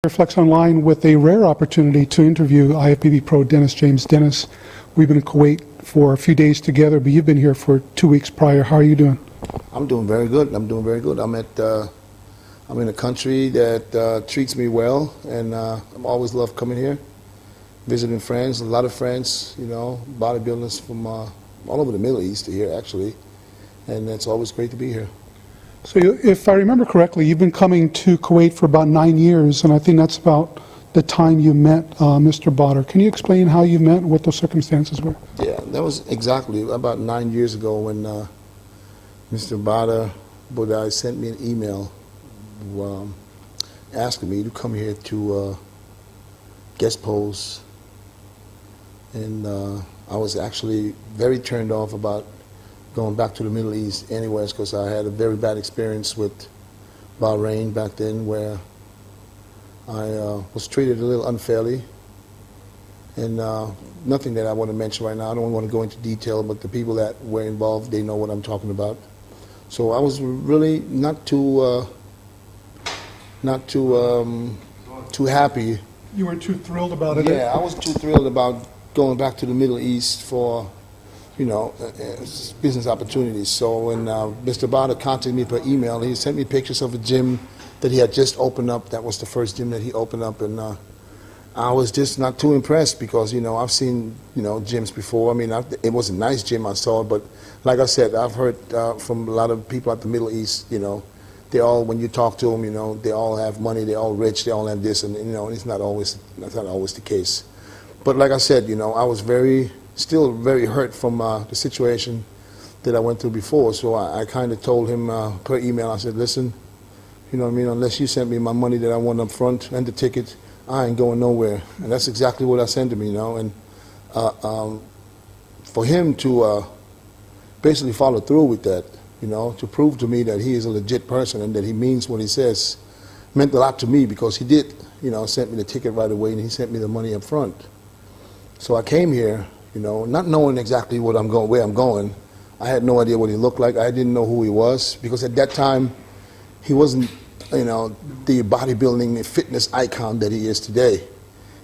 Reflects Online with a rare opportunity to interview IFBB Pro Dennis James. Dennis, we've been in Kuwait for a few days together, but you've been here for 2 weeks prior. How are you doing? I'm doing very good. I'm in a country that treats me well, and I've always loved coming here, visiting friends, a lot of friends, bodybuilders from all over the Middle East here, actually, and it's always great to be here. So if I remember correctly, you've been coming to Kuwait for about 9 years, and I think that's about the time you met Mr. Bader. Can you explain how you met and what those circumstances were? Yeah, that was exactly about 9 years ago when Mr. Bader Bodai sent me an email asking me to come here to guest pose, and I was actually very turned off about going back to the Middle East anyways, because I had a very bad experience with Bahrain back then, where I was treated a little unfairly, and nothing that I want to mention right now. I don't want to go into detail, but the people that were involved, they know what I'm talking about. So I was really not too happy. You weren't too thrilled about it? Yeah, I wasn't too thrilled about going back to the Middle East for business opportunities. So when Mr. Bader contacted me per email, he sent me pictures of a gym that he had just opened up. That was the first gym that he opened up, and I was just not too impressed because, I've seen, gyms before. I mean, it was a nice gym, I saw it, but like I said, I've heard from a lot of people at the Middle East, they all, when you talk to them, they all have money, they're all rich, they all have this, and, it's not always the case. But like I said, I was still very hurt from the situation that I went through before. So I kind of told him per email, I said, listen, unless you sent me my money that I won up front and the ticket, I ain't going nowhere. And that's exactly what I sent him, and for him to basically follow through with that, to prove to me that he is a legit person and that he means what he says, meant a lot to me, because he did, sent me the ticket right away, and he sent me the money up front. So I came here, not knowing exactly where I'm going. I had no idea what he looked like. I didn't know who he was, because at that time, he wasn't, the bodybuilding fitness icon that he is today.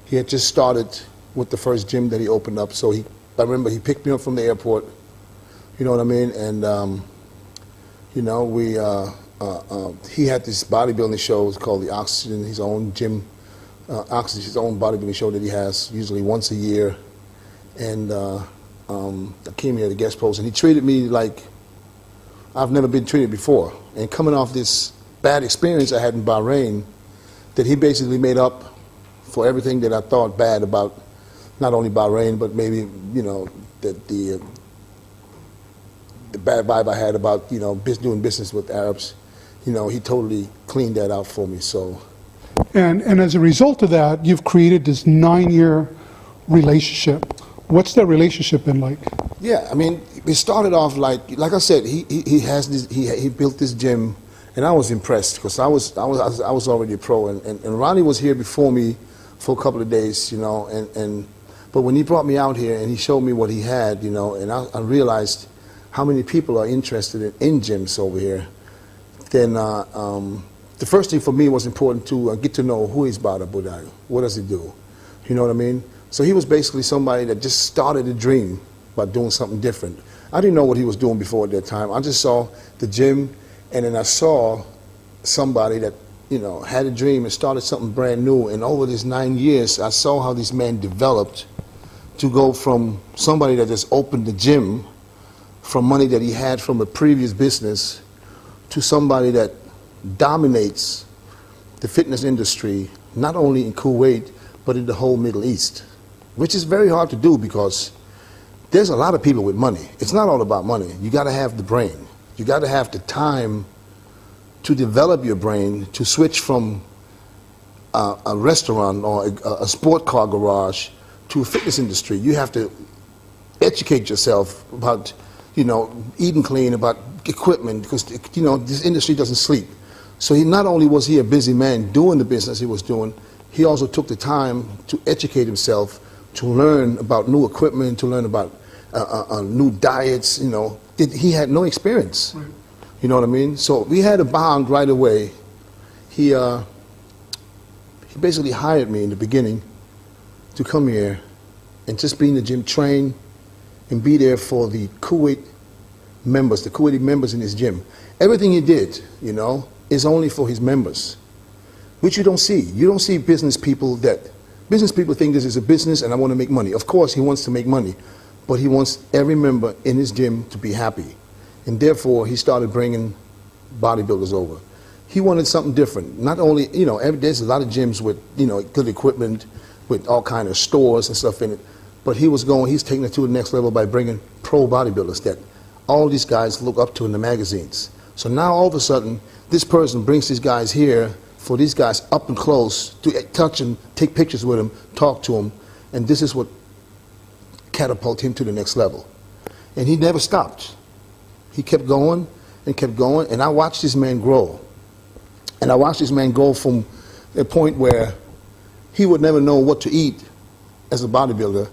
He had just started with the first gym that he opened up. So I remember he picked me up from the airport, you know what I mean? And, he had this bodybuilding show. It's called the Oxygen, his own gym, Oxygen, his own bodybuilding show that he has usually once a year. And I came here to guest post, and he treated me like I've never been treated before. And coming off this bad experience I had in Bahrain, that he basically made up for everything that I thought bad about not only Bahrain, but maybe, the bad vibe I had about, doing business with Arabs. He totally cleaned that out for me. So, And as a result of that, you've created this 9-year relationship. What's that relationship been like? Yeah, I mean, it started off like I said, he built this gym, and I was impressed because I was already a pro, and Ronnie was here before me for a couple of days, but when he brought me out here and he showed me what he had, and I realized how many people are interested in gyms over here, then the first thing for me was important to get to know who is Bader Bodai. What does he do? You know what I mean? So he was basically somebody that just started a dream about doing something different. I didn't know what he was doing before at that time. I just saw the gym, and then I saw somebody that, had a dream and started something brand new. And over these 9 years, I saw how this man developed to go from somebody that just opened the gym from money that he had from a previous business to somebody that dominates the fitness industry, not only in Kuwait, but in the whole Middle East, which is very hard to do because there's a lot of people with money. It's not all about money. You got to have the brain. You got to have the time to develop your brain to switch from a restaurant or a sport car garage to a fitness industry. You have to educate yourself about, eating clean, about equipment, because, this industry doesn't sleep. So not only was he a busy man doing the business he was doing, he also took the time to educate himself, to learn about new equipment, to learn about new diets. He had no experience. Right. You know what I mean? So we had a bond right away. He He basically hired me in the beginning to come here and just be in the gym, train, and be there for the Kuwait members, the Kuwaiti members in his gym. Everything he did, you know, is only for his members, which you don't see. You don't see business people think this is a business and I want to make money. Of course, he wants to make money, but he wants every member in his gym to be happy. And therefore, he started bringing bodybuilders over. He wanted something different. Not only, you know, there's a lot of gyms with, you know, good equipment, with all kind of stores and stuff in it, but he's taking it to the next level by bringing pro bodybuilders that all these guys look up to in the magazines. So now all of a sudden, this person brings these guys here for these guys up and close to touch them, take pictures with them, talk to them, and this is what catapulted him to the next level. And he never stopped. He kept going and kept going, and I watched this man grow. And I watched this man go from a point where he would never know what to eat as a bodybuilder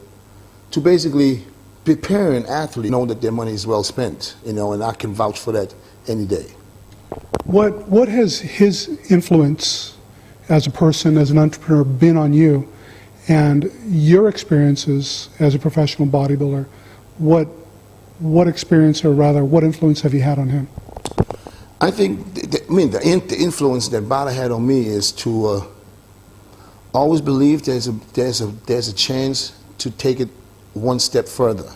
to basically preparing athletes know that their money is well spent, you know, and I can vouch for that any day. What has his influence as a person, as an entrepreneur, been on you, and your experiences as a professional bodybuilder? What experience, or rather, what influence have you had on him? I think, the influence that Bader had on me is to always believe there's a chance to take it one step further.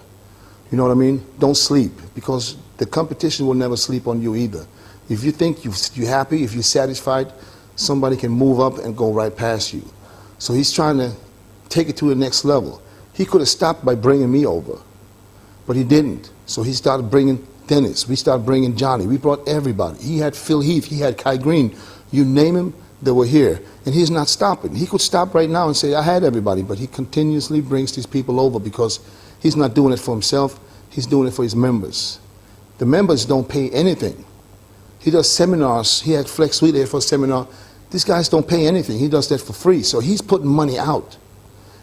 You know what I mean? Don't sleep, because the competition will never sleep on you either. If you think you're happy, if you're satisfied, somebody can move up and go right past you. So he's trying to take it to the next level. He could have stopped by bringing me over, but he didn't. So he started bringing Dennis. We started bringing Johnny. We brought everybody. He had Phil Heath. He had Kai Green. You name him, they were here. And he's not stopping. He could stop right now and say, I had everybody, but he continuously brings these people over because he's not doing it for himself. He's doing it for his members. The members don't pay anything. He does seminars. He had Flex Sweet there for a seminar. These guys don't pay anything. He does that for free. So he's putting money out.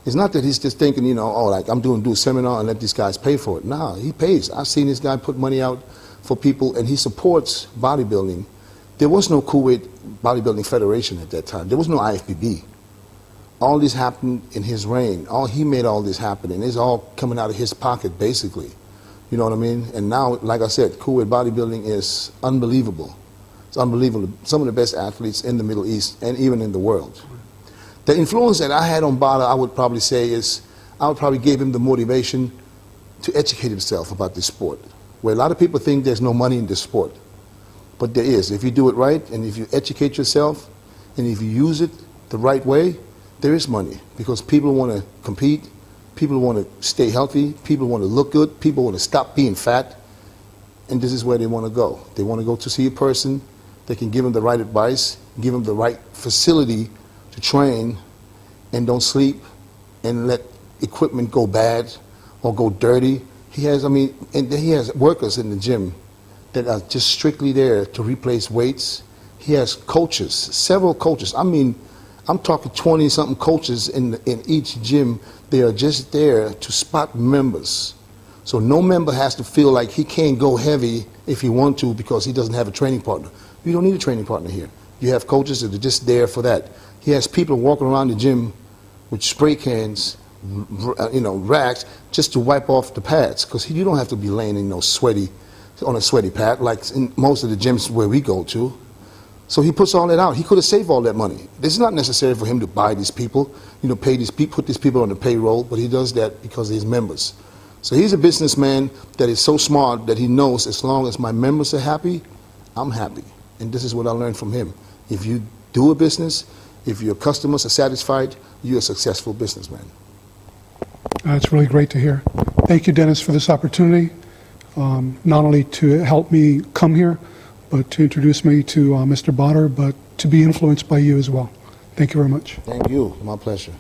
It's not that he's just thinking, you know, oh, like I'm do a seminar and let these guys pay for it. No, he pays. I've seen this guy put money out for people, and he supports bodybuilding. There was no Kuwait Bodybuilding Federation at that time. There was no IFBB. All this happened in his reign. He made all this happen, and it's all coming out of his pocket, basically. You know what I mean? And now, like I said, Kuwait bodybuilding is unbelievable. It's unbelievable. Some of the best athletes in the Middle East and even in the world. The influence that I had on Bader, I would probably say, is I would probably give him the motivation to educate himself about this sport. Where a lot of people think there's no money in this sport. But there is. If you do it right, and if you educate yourself, and if you use it the right way, there is money. Because people want to compete, people want to stay healthy, people want to look good, people want to stop being fat, and this is where they want to go. They want to go to see a person that can give them the right advice, give them the right facility to train, and don't sleep, and let equipment go bad or go dirty. He has workers in the gym that are just strictly there to replace weights. He has coaches, several coaches. I mean, I'm talking 20-something coaches in each gym. They are just there to spot members. So no member has to feel like he can't go heavy if he wants to because he doesn't have a training partner. You don't need a training partner here. You have coaches that are just there for that. He has people walking around the gym with spray cans, racks, just to wipe off the pads, because you don't have to be laying in on a sweaty pad like in most of the gyms where we go to. So he puts all that out. He could have saved all that money. This is not necessary for him to buy these people, pay these people, put these people on the payroll, but he does that because of his members. So he's a businessman that is so smart that he knows as long as my members are happy, I'm happy. And this is what I learned from him. If you do a business, if your customers are satisfied, you're a successful businessman. That's really great to hear. Thank you, Dennis, for this opportunity, not only to help me come here, but to introduce me to Mr. Bader, but to be influenced by you as well. Thank you very much. Thank you. My pleasure.